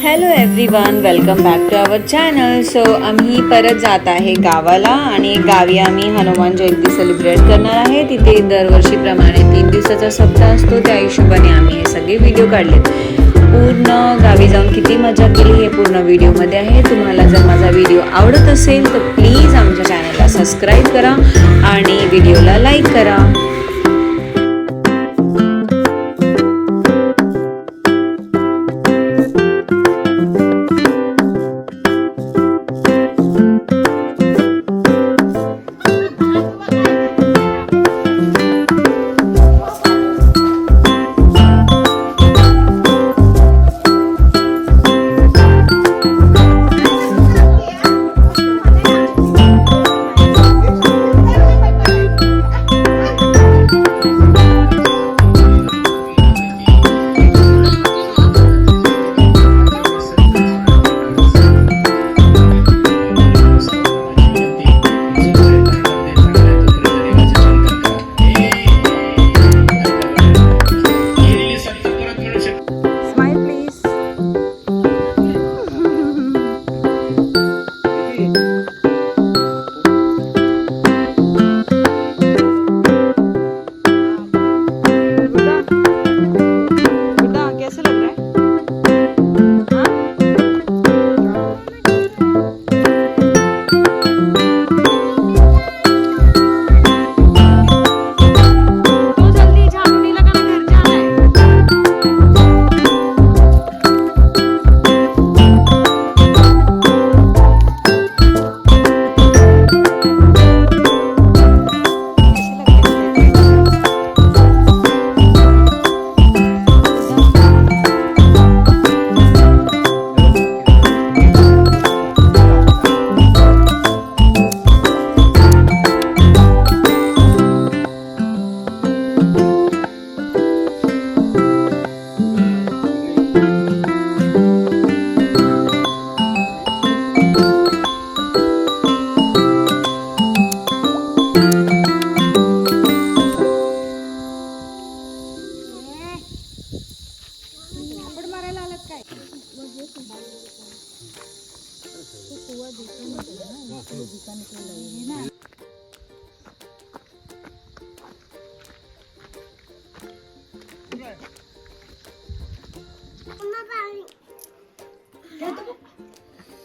Hello everyone, welcome back to our channel. So आम्ही परत जात आहे गावाला आणि गावी आम्ही हनुमान जयंती सेलिब्रेट करणार आहे. तिथे दरवर्षीप्रमाणे 3 दिवसाचा सप्ताह असतो, त्या हिशोबाने आम्ही हे सगळे व्हिडिओ काढले. पूर्ण गावी जाऊन किती मजा केली हे पूर्ण व्हिडिओमध्ये आहे. तुम्हाला जर माझा व्हिडिओ आवडत असेल तर प्लीज आमच्या चॅनलला सबस्क्राईब करा आणि व्हिडिओला लाईक करा.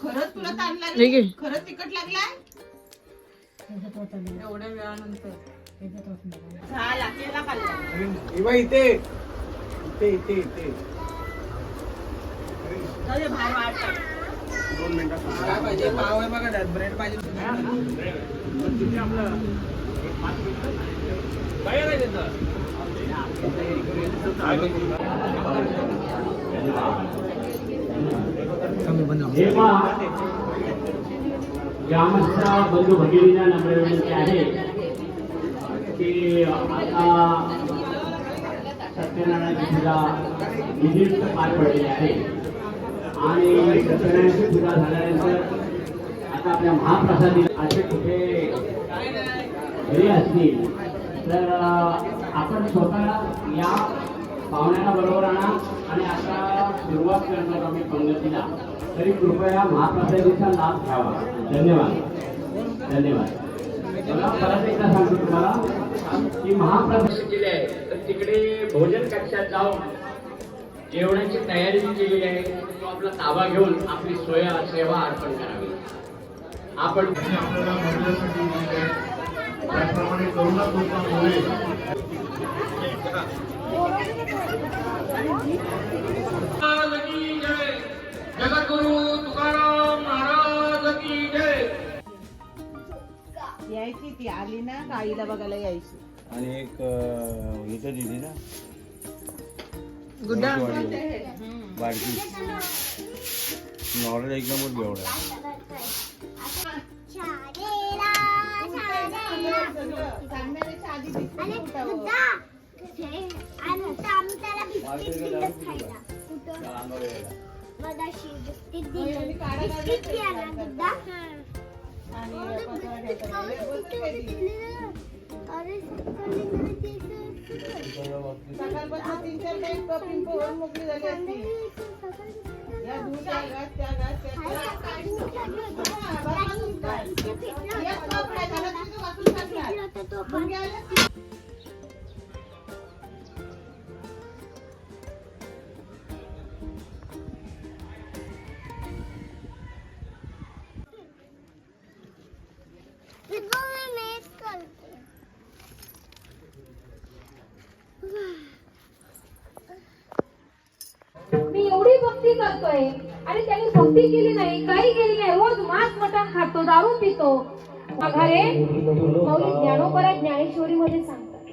खरंच तुला ताण लागली? खरंच तिखट लागलाय? एवढ्या वेळानंतर झाला केला खाल्ला. इथे इथे इथे इथे बाहेर वाट 2 मिनिटात काय पाहिजे? पाव आहे बघा, त्यात ब्रेड पाहिजे. किती आपलं 5 मिनिटं काय आहे त्याचं? आमच्या बंधू भगिनींना नम्र विनंती आहे की आता सत्यनारायणाची पूजा विधिवत पार पडलेली आहे आणि सत्यनारायणाची पूजा झाल्यानंतर आता आपल्या महाप्रसादी असे कुठे घरी असतील तर आपण स्वतः या पाहुण्यांना बरोबर आणा आणि आता सुरुवात करणार आम्ही पंगतीला, तरी कृपया महाप्रसादीचा लाभ घ्यावा. धन्यवाद धन्यवाद. मला परत एकदा सांगतो तुम्हाला की महाप्रसाद केले आहे तर तिकडे भोजन कक्षात जाऊन जेवणाची तयारी केलेली आहे. तो आपला ताबा घेऊन आपली सोय सेवा अर्पण करावी. आपण आपल्याला मदतीसाठी त्याप्रमाणे करुणा कृपा जगद्गुरु तुकाराम महाराज की जय. यायची ती आली ना आईला बघायला यायची. आणि एक इथं दिली ना गुड्डा बारकी नॉर्मल एकदमच बेवडा. सकाळपासून 3-4 टाइम कपिंग पोहून मोकळी झाली असती. या दूध त्या घास, त्या घास, त्या घास. हा, बरोबर सुटणार. एक कप नाही झाला तरी तो वाचून टाकणार. मुंग्या आल्या की मी एवढी भक्ती करतोय आणि त्यांनी भक्ती केली नाही, काही केली नाही, रोज मांस मटण खातो, दारू पितो. माघारे माऊली ज्ञानोबा ज्ञानेश्वरी मध्ये सांगतात.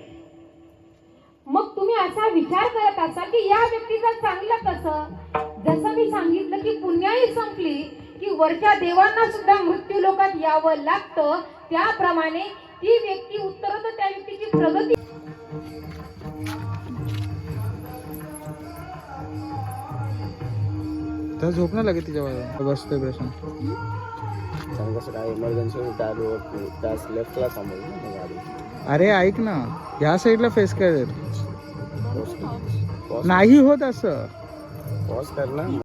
मग तुम्ही असा विचार करत असाल की या व्यक्तीचं चांगलं कसं? जसं मी सांगितलं की पुण्याही संपली की वरच्या देवांना सुद्धा मृत्यू लोकात यावं लागतं, त्याप्रमाणे ती व्यक्ती उत्तरोत्तर त्या व्यक्तीची प्रगती. तर झोपणं लागेल तिच्या बाजूला बसतोय प्रश्न. कसं काय इमर्जन्सी त्या रोड त्या लेफ्टला थांबवली गाडी. अरे ऐक ना, ह्या साईडला फेस कर. नाही होत असं. पॉज कर ना.